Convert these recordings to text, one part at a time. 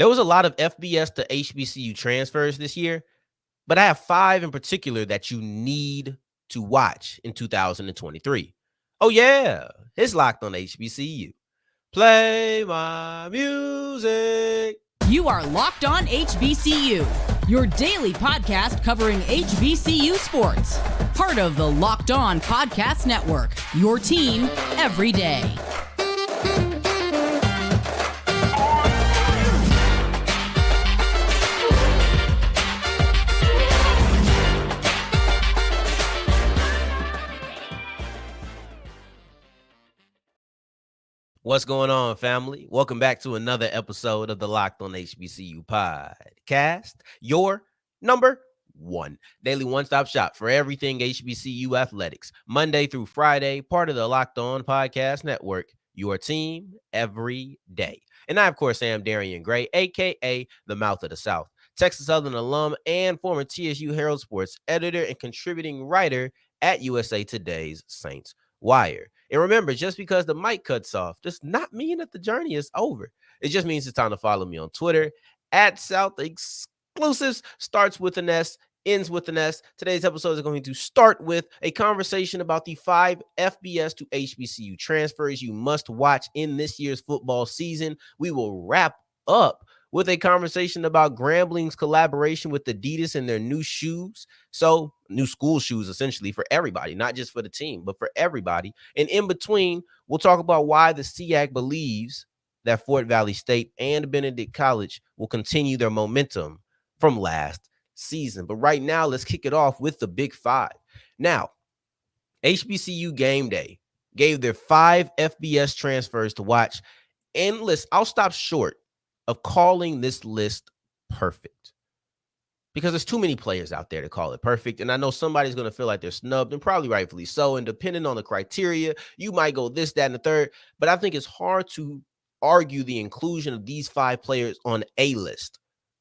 There was a lot of FBS to HBCU transfers this year, but I have 5 in particular that you need to watch in 2023. Oh, yeah, it's Locked on HBCU. Play my music. You are Locked on HBCU, your daily podcast covering HBCU sports. Part of the Locked On Podcast Network, your team every day. What's going on, family? Welcome back to another episode of the Locked on HBCU podcast, your number one daily one-stop shop for everything HBCU athletics, Monday through Friday, part of the Locked On Podcast Network, your team every day. And I, of course, am Darian Gray, a.k.a. the Mouth of the South, Texas Southern alum and former TSU Herald Sports editor and contributing writer at USA Today's Saints Wire. And remember, just because the mic cuts off does not mean that the journey is over. It just means it's time to follow me on Twitter at South Exclusives. Starts with an S, ends with an S. Today's episode is going to start with a conversation about the 5 FBS to HBCU transfers you must watch in this year's football season. We will wrap up with a conversation about Grambling's collaboration with Adidas and their new shoes. So new school shoes, essentially, for everybody, not just for the team, but for everybody. And in between, we'll talk about why the SIAC believes that Valley State and Benedict College will continue their momentum from last season. But right now, let's kick it off with the Big Five. Now, HBCU Game Day gave their 5 FBS transfers to watch. And list, I'll stop short of calling this list perfect because there's too many players out there to call it perfect. And I know somebody's going to feel like they're snubbed, and probably rightfully so. And depending on the criteria, you might go this, that, and the third. But I think it's hard to argue the inclusion of these 5 players on a list.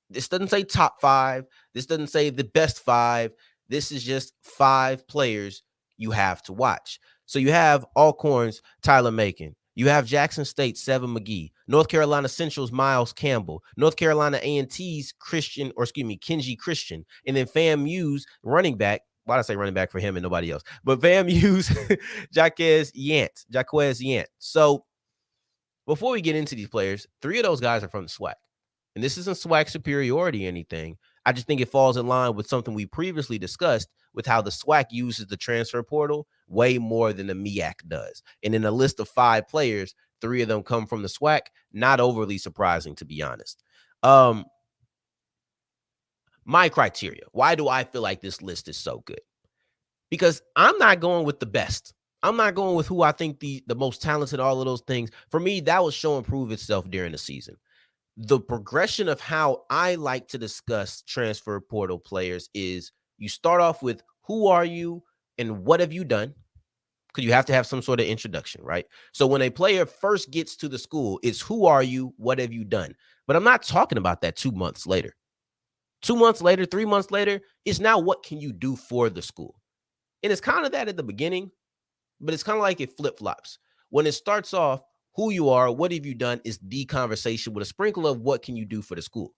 This doesn't say top 5. This doesn't say the best 5. This is just 5 players you have to watch. So you have Alcorn's Tyler Macon. You have Jackson State's Seven McGee, North Carolina Central's Miles Campbell, North Carolina A&T's Kenji Christian, and then FAMU's running back. Why did I say running back for him and nobody else? But FAMU's Jaquez Yant. So before we get into these players, 3 of those guys are from the SWAC. And this isn't SWAC superiority or anything. I just think it falls in line with something we previously discussed with how the SWAC uses the transfer portal way more than the MEAC does. And in a list of 5 players, 3 of them come from the SWAC. Not overly surprising, to be honest. My criteria. Why do I feel like this list is so good? Because I'm not going with the best. I'm not going with who I think the most talented, all of those things. For me, that will show and prove itself during the season. The progression of how I like to discuss transfer portal players is you start off with who are you and what have you done? Because you have to have some sort of introduction, right? So when a player first gets to the school, it's who are you? What have you done? But I'm not talking about that 2 months later. 2 months later, 3 months later, it's now what can you do for the school? And it's kind of that at the beginning, but it's kind of like it flip-flops. When it starts off, who you are, what have you done is the conversation with a sprinkle of what can you do for the school.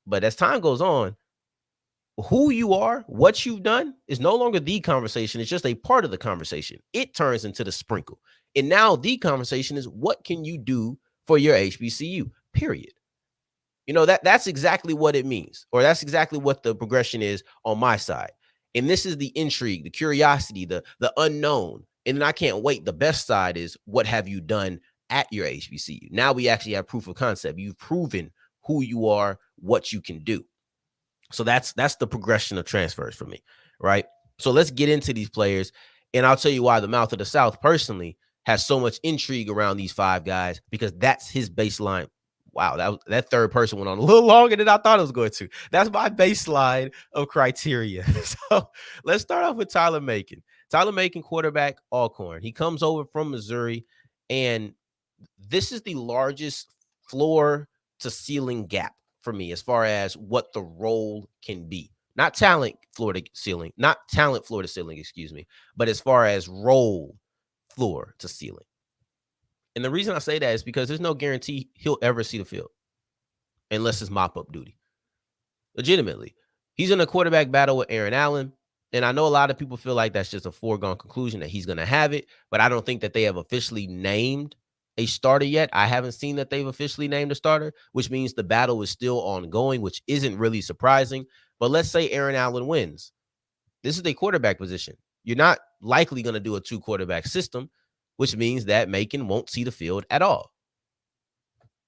But as time goes on, who you are, what you've done is no longer the conversation. It's just a part of the conversation. It turns into the sprinkle. And now the conversation is what can you do for your HBCU, period. You know, that's exactly what it means, or that's exactly what the progression is on my side. And this is the intrigue, the curiosity, the unknown. And then I can't wait. The best side is what have you done at your HBCU? Now we actually have proof of concept. You've proven who you are, what you can do. So that's the progression of transfers for me, right? So let's get into these players, and I'll tell you why the Mouth of the South personally has so much intrigue around these 5 guys, because that's his baseline. Wow, that third person went on a little longer than I thought it was going to. That's my baseline of criteria. So let's start off with Tyler Macon. Tyler Macon, quarterback, Alcorn. He comes over from Missouri, and this is the largest floor to ceiling gap for me as far as what the role can be. Not talent floor to ceiling, but as far as role floor to ceiling. And the reason I say that is because there's no guarantee he'll ever see the field. unless it's mop-up duty. Legitimately. He's in a quarterback battle with Aaron Allen, and I know a lot of people feel like that's just a foregone conclusion that he's going to have it, but I don't think that they have officially named a starter yet. I haven't seen that they've officially named a starter, which means the battle is still ongoing, which isn't really surprising. But let's say Aaron Allen wins. This is a quarterback position. You're not likely going to do a 2-quarterback system, which means that Macon won't see the field at all.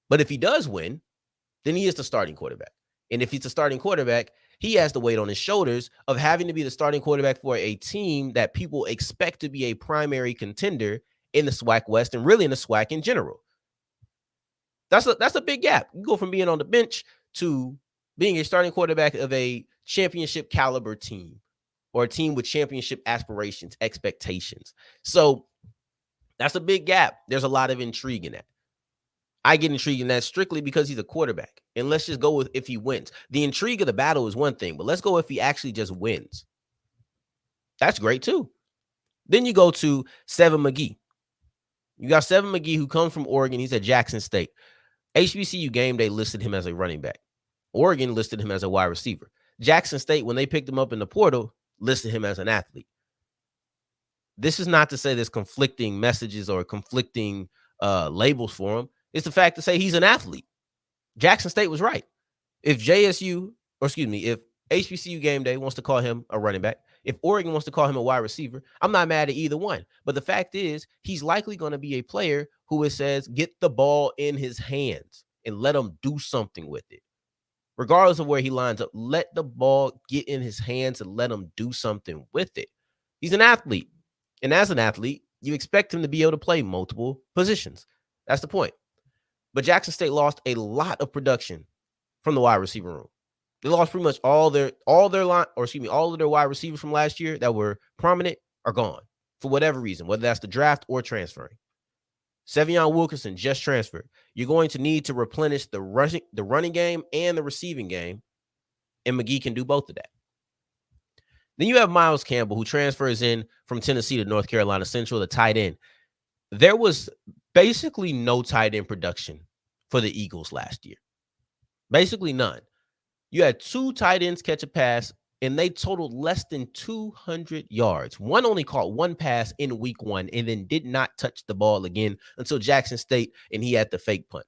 But if he does win, then he is the starting quarterback. And if he's a starting quarterback, he has the weight on his shoulders of having to be the starting quarterback for a team that people expect to be a primary contender in the SWAC West and really in the SWAC in general. That's a big gap. You go from being on the bench to being a starting quarterback of a championship caliber team or a team with championship aspirations, expectations. So that's a big gap. There's a lot of intrigue in that. I get intrigued in that strictly because he's a quarterback. And let's just go with if he wins. The intrigue of the battle is one thing, but let's go if he actually just wins. That's great too. Then you go to Seven McGee. You got Seven McGee, who comes from Oregon. He's at Jackson State. HBCU Game Day listed him as a running back. Oregon listed him as a wide receiver. Jackson State, when they picked him up in the portal, listed him as an athlete. This is not to say there's conflicting messages or conflicting labels for him. It's the fact to say he's an athlete. Jackson State was right. If if HBCU Game Day wants to call him a running back, if Oregon wants to call him a wide receiver, I'm not mad at either one. But the fact is, he's likely going to be a player who it says get the ball in his hands and let him do something with it. Regardless of where he lines up, let the ball get in his hands and let him do something with it. He's an athlete. And as an athlete, you expect him to be able to play multiple positions. That's the point. But Jackson State lost a lot of production from the wide receiver room. They lost pretty much all of their wide receivers from last year that were prominent are gone for whatever reason, whether that's the draft or transferring. Sevion Wilkinson just transferred. You're going to need to replenish the running game and the receiving game, and McGee can do both of that. Then you have Miles Campbell, who transfers in from Tennessee to North Carolina Central, the tight end. There was basically no tight end production for the Eagles last year. Basically none. You had 2 tight ends catch a pass, and they totaled less than 200 yards. One only caught 1 pass in week 1 and then did not touch the ball again until Jackson State, and he had the fake punt.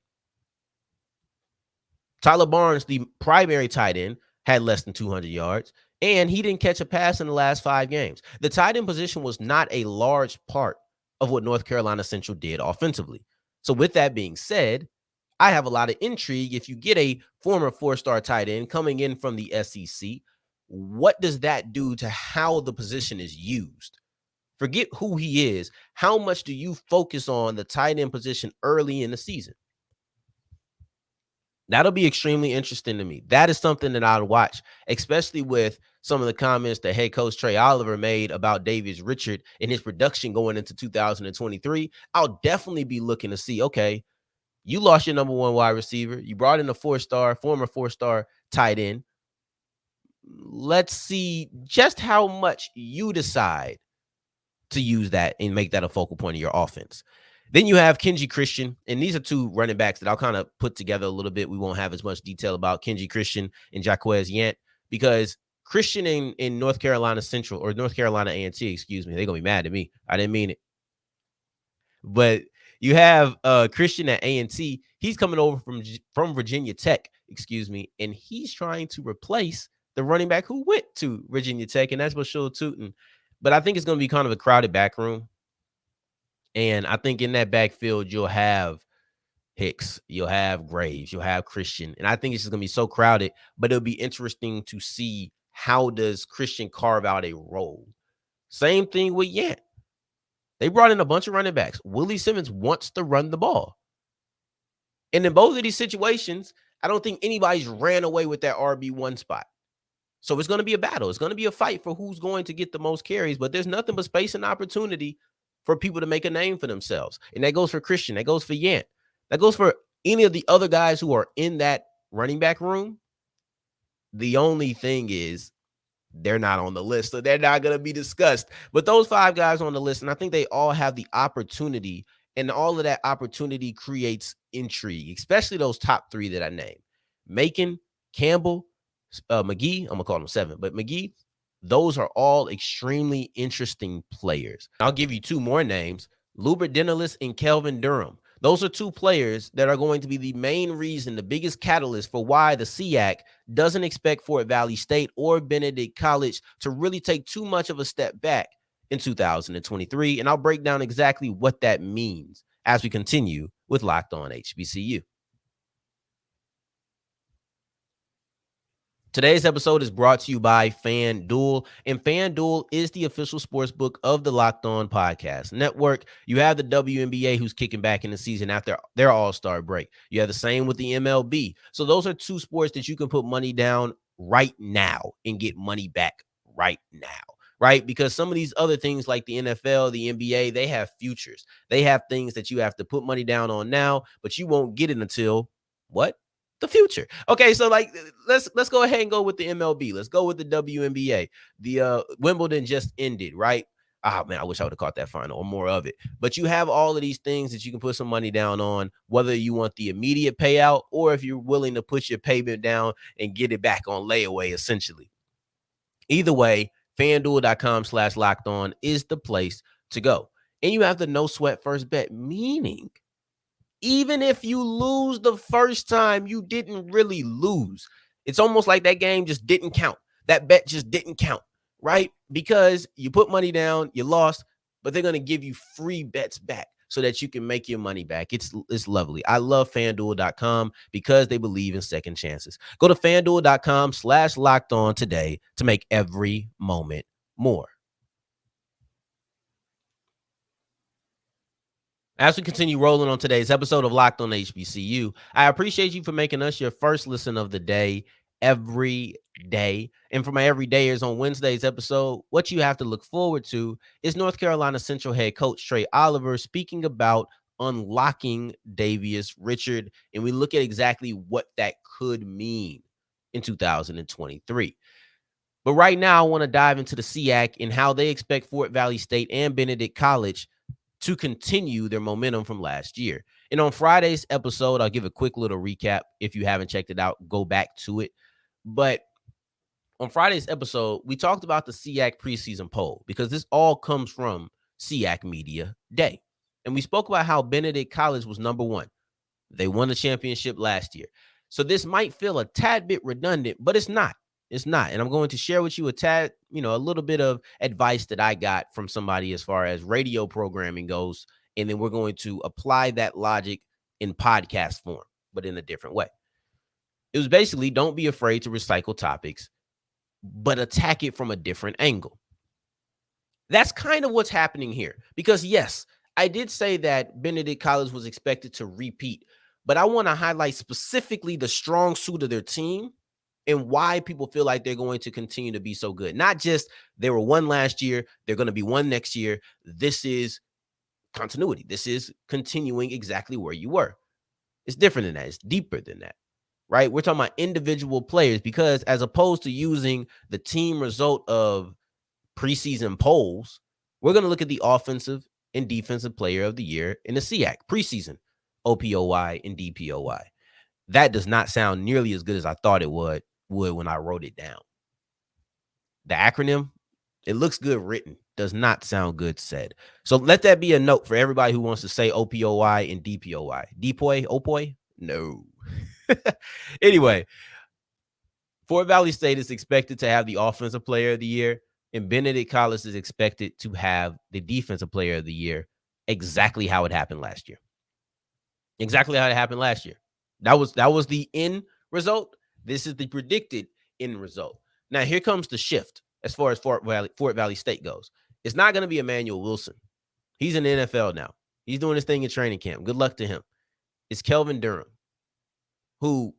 Tyler Barnes, the primary tight end, had less than 200 yards, and he didn't catch a pass in the last 5 games. The tight end position was not a large part of what North Carolina Central did offensively. So with that being said, I have a lot of intrigue. If you get a former 4-star tight end coming in from the SEC, what does that do to how the position is used? Forget who he is. How much do you focus on the tight end position early in the season? That'll be extremely interesting to me. That is something that I'll watch, especially with some of the comments that head coach Trey Oliver made about Davis Richard and his production going into 2023. I'll definitely be looking to see, okay, you lost your number 1 wide receiver. You brought in a former 4-star tight end. Let's see just how much you decide to use that and make that a focal point of your offense. Then you have Kenji Christian, and these are 2 running backs that I'll kind of put together a little bit. We won't have as much detail about Kenji Christian and Jaquez Yant because Christian in North Carolina Central or North Carolina A&T, they're going to be mad at me. I didn't mean it. But you have Christian at A&T. He's coming over from Virginia Tech, and he's trying to replace the running back who went to Virginia Tech, and that's Bashul Tootin. But I think it's going to be kind of a crowded back room. And I think in that backfield, you'll have Hicks, you'll have Graves, you'll have Christian. And I think it's just going to be so crowded, but it'll be interesting to see how does Christian carve out a role. Same thing with Yant. They brought in a bunch of running backs. Willie Simmons wants to run the ball. And in both of these situations, I don't think anybody's ran away with that RB1 spot. So it's going to be a battle. It's going to be a fight for who's going to get the most carries, but there's nothing but space and opportunity for people to make a name for themselves. And that goes for Christian. That goes for Yant. That goes for any of the other guys who are in that running back room. The only thing is they're not on the list, so they're not going to be discussed. But those 5 guys on the list, and I think they all have the opportunity, and all of that opportunity creates intrigue, especially those top 3 that I named. Macon, Campbell, McGee, I'm going to call them 7, but McGee, those are all extremely interesting players. I'll give you 2 more names, Loobert, Denelus, and Kelvin Durahm. Those are 2 players that are going to be the main reason, the biggest catalyst for why the SIAC doesn't expect Fort Valley State or Benedict College to really take too much of a step back in 2023. And I'll break down exactly what that means as we continue with Locked On HBCU. Today's episode is brought to you by FanDuel, and FanDuel is the official sports book of the Locked On Podcast Network. You have the WNBA who's kicking back in the season after their All-Star break. You have the same with the MLB. So those are 2 sports that you can put money down right now and get money back right now, right? Because some of these other things like the NFL, the NBA, they have futures. They have things that you have to put money down on now, but you won't get it until what? The future. Okay, so like let's go ahead and go with the MLB. Let's go with the WNBA. The Wimbledon just ended, right? Oh man, I wish I would have caught that final or more of it. But you have all of these things that you can put some money down on, whether you want the immediate payout or if you're willing to put your payment down and get it back on layaway, essentially. Either way, FanDuel.com/lockedon is the place to go. And you have the no sweat first bet, meaning even if you lose the first time, you didn't really lose. It's almost like that game just didn't count. That bet just didn't count, right? Because you put money down, you lost, but they're going to give you free bets back so that you can make your money back. It's lovely. I love FanDuel.com because they believe in second chances. Go to FanDuel.com/lockedon today to make every moment more. As we continue rolling on today's episode of Locked On HBCU, I appreciate you for making us your first listen of the day every day. And for my everydayers on Wednesday's episode, what you have to look forward to is North Carolina Central head coach Trey Oliver speaking about unlocking Davius Richard. And we look at exactly what that could mean in 2023. But right now, I want to dive into the SIAC and how they expect Fort Valley State and Benedict College to continue their momentum from last year. And on Friday's episode, I'll give a quick little recap. If you haven't checked it out, go back to it. But on Friday's episode, we talked about the SIAC preseason poll because this all comes from SIAC Media Day. And we spoke about how Benedict College was number 1. They won the championship last year. So this might feel a tad bit redundant, but it's not. It's not. And I'm going to share with you a little bit of advice that I got from somebody as far as radio programming goes. And then we're going to apply that logic in podcast form, but in a different way. It was basically, don't be afraid to recycle topics, but attack it from a different angle. That's kind of what's happening here. Because yes, I did say that Benedict College was expected to repeat, but I want to highlight specifically the strong suit of their team and why people feel like they're going to continue to be so good. Not just they were 1 last year, they're going to be 1 next year. This is continuity. This is continuing exactly where you were. It's different than that. It's deeper than that, right? We're talking about individual players because as opposed to using the team result of preseason polls, we're going to look at the offensive and defensive player of the year in the SIAC preseason, OPOY and DPOY. That does not sound nearly as good as I thought it would when I wrote it down. The acronym, it looks good written, does not sound good said. So let that be a note for everybody who wants to say OPOY and DPOY. DPOY, OPOY? No. Anyway, Fort Valley State is expected to have the offensive player of the year, and Benedict College is expected to have the defensive player of the year exactly how it happened last year. Exactly how it happened last year. That was the end result. This is the predicted end result. Now, here comes the shift as far as Fort Valley State goes. It's not going to be Emmanuel Wilson. He's in the NFL now. He's doing his thing in training camp. Good luck to him. It's Kelvin Durahm, who,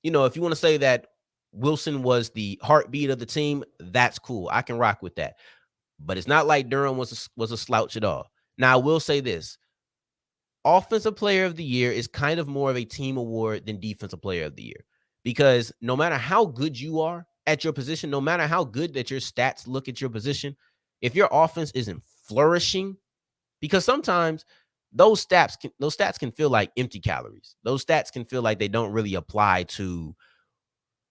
if you want to say that Wilson was the heartbeat of the team, that's cool. I can rock with that. But it's not like Durahm was a slouch at all. Now, I will say this. Offensive player of the year is kind of more of a team award than defensive player of the year. Because no matter how good you are at your position, no matter how good that your stats look at your position, if your offense isn't flourishing, because sometimes those stats can feel like empty calories. Those stats can feel like they don't really apply to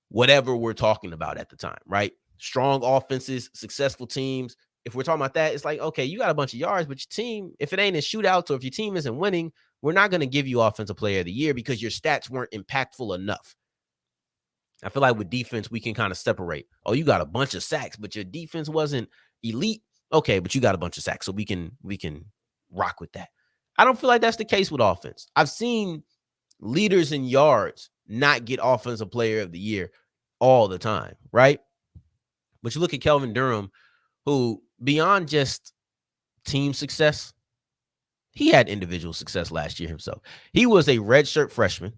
whatever we're talking about at the time, right? Strong offenses, successful teams. If we're talking about that, it's like, okay, you got a bunch of yards, but your team, if it ain't in shootouts or if your team isn't winning, we're not going to give you offensive player of the year because your stats weren't impactful enough. I feel like with defense, we can kind of separate. Oh, you got a bunch of sacks, but your defense wasn't elite. Okay, but you got a bunch of sacks, so we can rock with that. I don't feel like that's the case with offense. I've seen leaders in yards not get offensive player of the year all the time, right? But you look at Kelvin Durahm, who beyond just team success, he had individual success last year himself. He was a redshirt freshman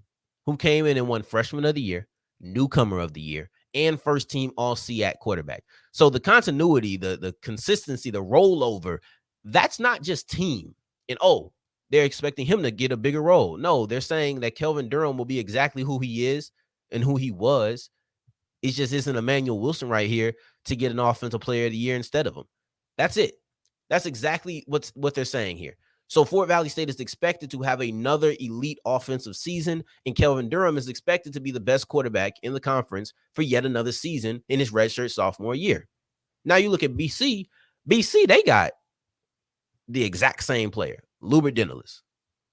who came in and won freshman of the year, newcomer of the year, and first team all SIAC quarterback. So the continuity, the consistency, the rollover, that's not just team. And they're expecting him to get a bigger role. No, they're saying that Kelvin Durahm will be exactly who he is and who he was. It just isn't Emmanuel Wilson right here to get an offensive player of the year instead of him. That's it. That's exactly what they're saying here. So Fort Valley State is expected to have another elite offensive season, and Kelvin Durahm is expected to be the best quarterback in the conference for yet another season in his redshirt sophomore year. Now you look at BC. BC, they got the exact same player, Loobert Denelus.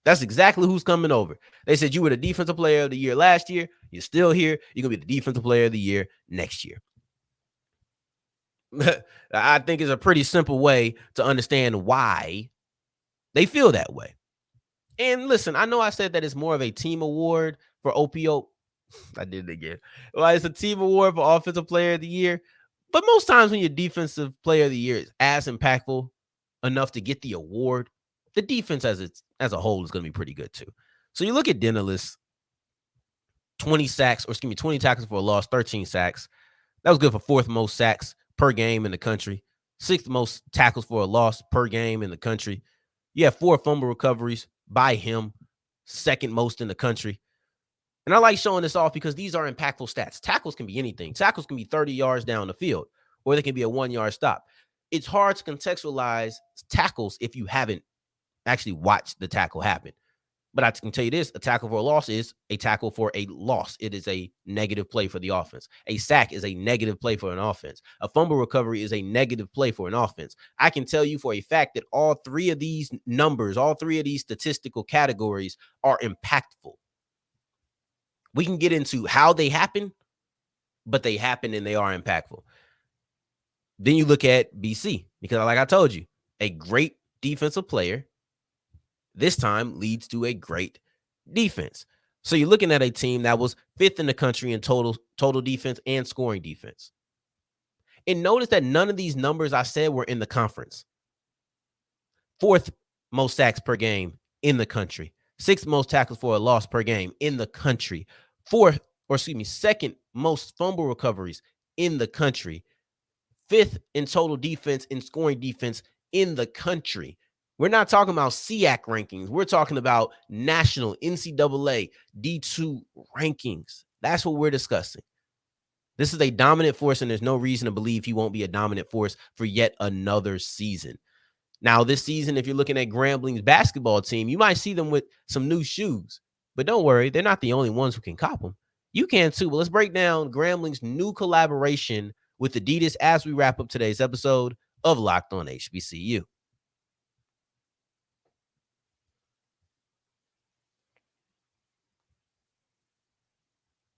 That's exactly who's coming over. They said you were the defensive player of the year last year. You're still here. You're going to be the defensive player of the year next year. I think it's a pretty simple way to understand why they feel that way. And listen, I know I said that it's more of a team award for OPOY. I did it again. Well, it's a team award for offensive player of the year. But most times when your defensive player of the year is as impactful enough to get the award, the defense as a whole is going to be pretty good too. So you look at Denelus, 20 tackles for a loss, 13 sacks. That was good for fourth most sacks per game in the country, sixth most tackles for a loss per game in the country. You have 4 fumble recoveries by him, second most in the country. And I like showing this off because these are impactful stats. Tackles can be anything. Tackles can be 30 yards down the field, or they can be a 1-yard stop. It's hard to contextualize tackles if you haven't actually watched the tackle happen. But I can tell you this, a tackle for a loss is a tackle for a loss. It is a negative play for the offense. A sack is a negative play for an offense. A fumble recovery is a negative play for an offense. I can tell you for a fact that all 3 of these numbers, all 3 of these statistical categories are impactful. We can get into how they happen, but they happen and they are impactful. Then you look at BC, because like I told you, a great defensive player this time leads to a great defense. So you're looking at a team that was 5th in the country in total defense and scoring defense. And notice that none of these numbers I said were in the conference. 4th most sacks per game in the country. 6th most tackles for a loss per game in the country. 2nd most fumble recoveries in the country. 5th in total defense and scoring defense in the country. We're not talking about SIAC rankings. We're talking about national NCAA D2 rankings. That's what we're discussing. This is a dominant force, and there's no reason to believe he won't be a dominant force for yet another season. Now, this season, if you're looking at Grambling's basketball team, you might see them with some new shoes. But don't worry, they're not the only ones who can cop them. You can too. But let's break down Grambling's new collaboration with Adidas as we wrap up today's episode of Locked On HBCU.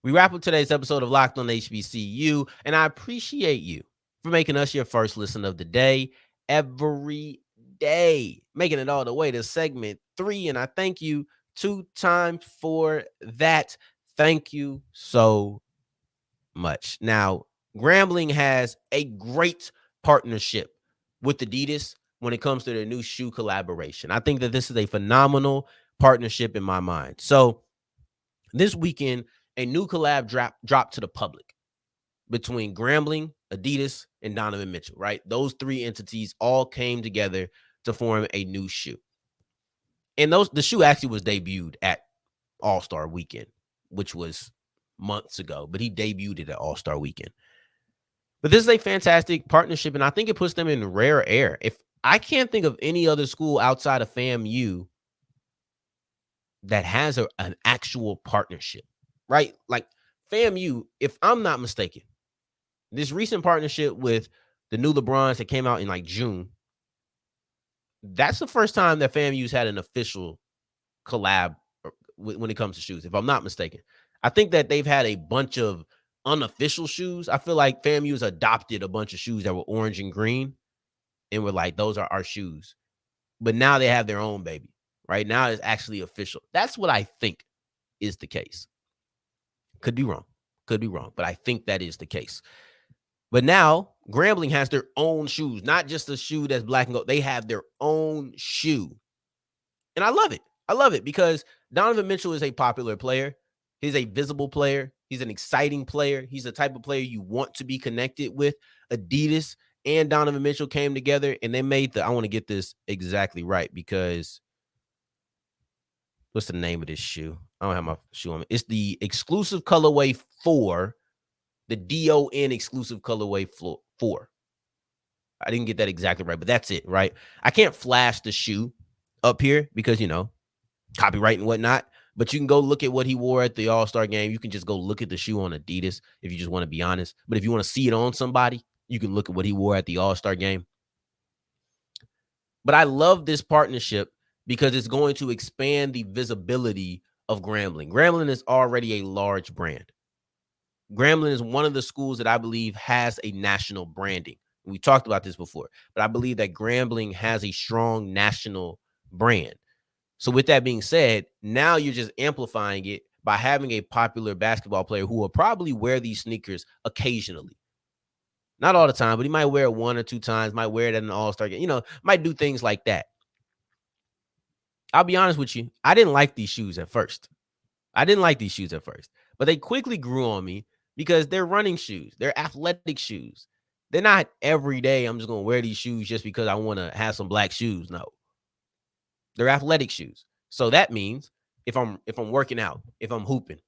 We wrap up today's episode of Locked On HBCU, and I appreciate you for making us your first listen of the day every day, making it all the way to segment 3, and I thank you 2 times for that. Thank you so much. Now, Grambling has a great partnership with Adidas when it comes to their new shoe collaboration. I think that this is a phenomenal partnership in my mind. So this weekend, a new collab dropped to the public between Grambling, Adidas, and Donovan Mitchell, right? Those 3 entities all came together to form a new shoe. And the shoe actually was debuted at All-Star Weekend, which was months ago, but he debuted it at All-Star Weekend. But this is a fantastic partnership, and I think it puts them in rare air. If I can't think of any other school outside of FAMU that has an actual partnership, right? Like FAMU, if I'm not mistaken, this recent partnership with the new LeBrons that came out in like June, that's the first time that FAMU's had an official collab when it comes to shoes, if I'm not mistaken. I think that they've had a bunch of unofficial shoes. I feel like FAMU's adopted a bunch of shoes that were orange and green and were like, those are our shoes. But now they have their own baby, right? Now it's actually official. That's what I think is the case. Could be wrong, but I think that is the case. But now Grambling has their own shoes, not just a shoe that's black and gold. They have their own shoe. And I love it. I love it because Donovan Mitchell is a popular player. He's a visible player. He's an exciting player. He's the type of player you want to be connected with. Adidas and Donovan Mitchell came together and they made I want to get this exactly right because what's the name of this shoe? I don't have my shoe on me. It's the exclusive colorway 4, the DON exclusive colorway 4. I didn't get that exactly right, but that's it, right? I can't flash the shoe up here because, copyright and whatnot, but you can go look at what he wore at the All-Star game. You can just go look at the shoe on Adidas if you just want to be honest. But if you want to see it on somebody, you can look at what he wore at the All-Star game. But I love this partnership because it's going to expand the visibility of Grambling. Grambling is already a large brand. Grambling is one of the schools that I believe has a national branding. We talked about this before, but I believe that Grambling has a strong national brand. So with that being said, now you're just amplifying it by having a popular basketball player who will probably wear these sneakers occasionally. Not all the time, but he might wear it 1 or 2 times, might wear it at an All-Star game, might do things like that. I'll be honest with you. I didn't like these shoes at first. But they quickly grew on me because they're running shoes. They're athletic shoes. They're not every day I'm just going to wear these shoes just because I want to have some black shoes. No. They're athletic shoes. So that means if I'm working out, if I'm hooping,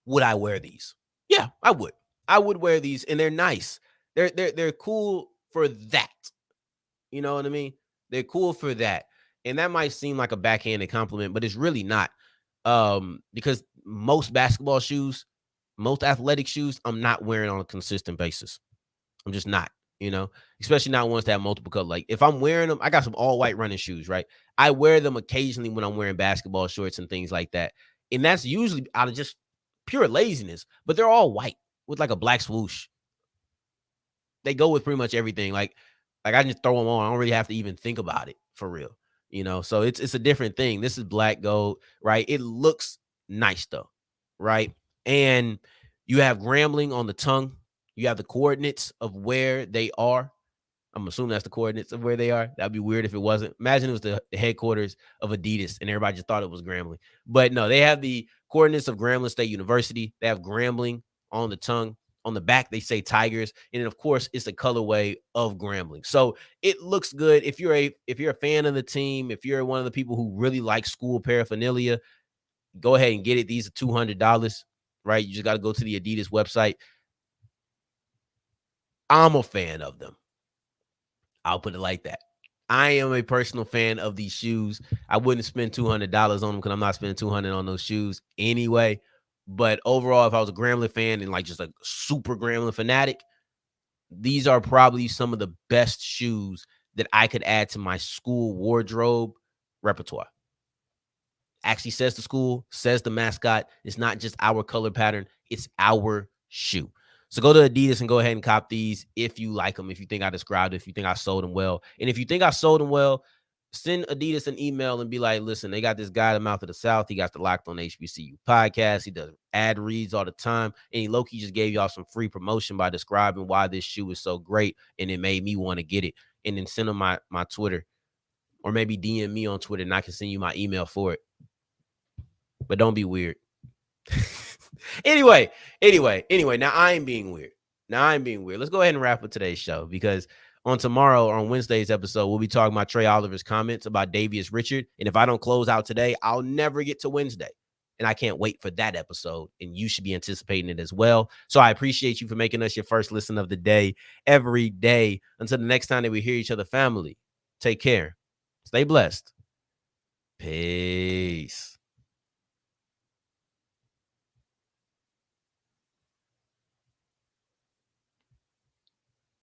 would I wear these? Yeah, I would. I would wear these, and they're nice. They're cool for that. You know what I mean? They're cool for that. And that might seem like a backhanded compliment, but it's really not. Because most basketball shoes, most athletic shoes, I'm not wearing on a consistent basis. I'm just not, especially not ones that have multiple colors. Like if I'm wearing them, I got some all white running shoes, right? I wear them occasionally when I'm wearing basketball shorts and things like that. And that's usually out of just pure laziness, but they're all white with like a black swoosh. They go with pretty much everything. Like I just throw them on. I don't really have to even think about it for real, So it's a different thing. This is black gold, right? It looks nice though, right? And you have Grambling on the tongue. You have the coordinates of where they are. I'm assuming that's the coordinates of where they are. That'd be weird if it wasn't. Imagine it was the headquarters of Adidas and everybody just thought it was Grambling. But no, they have the coordinates of Grambling State University. They have Grambling on the tongue. On the back, they say Tigers. And then, of course, it's the colorway of Grambling. So it looks good. If you're a fan of the team, if you're one of the people who really like school paraphernalia, go ahead and get it. These are $200, right? You just got to go to the Adidas website. I'm a fan of them. I'll put it like that. I am a personal fan of these shoes. I wouldn't spend $200 on them because I'm not spending $200 on those shoes anyway. But overall, if I was a Grambling fan and like just a super Grambling fanatic, these are probably some of the best shoes that I could add to my school wardrobe repertoire. Actually says the school, says the mascot. It's not just our color pattern. It's our shoe. So go to Adidas and go ahead and cop these if you like them, if you think I described it, if you think I sold them well. And if you think I sold them well, send Adidas an email and be like, listen, they got this guy, the Mouth of the South. He got the Locked On HBCU podcast. He does ad reads all the time. And he low-key just gave y'all some free promotion by describing why this shoe is so great. And it made me want to get it. And then send him my Twitter, or maybe DM me on Twitter and I can send you my email for it. But don't be weird. Anyway, now I ain't being weird. Let's go ahead and wrap up today's show because on tomorrow or on Wednesday's episode, we'll be talking about Trey Oliver's comments about Davius Richard. And if I don't close out today, I'll never get to Wednesday. And I can't wait for that episode. And you should be anticipating it as well. So I appreciate you for making us your first listen of the day every day. Until the next time that we hear each other, family, take care. Stay blessed. Peace.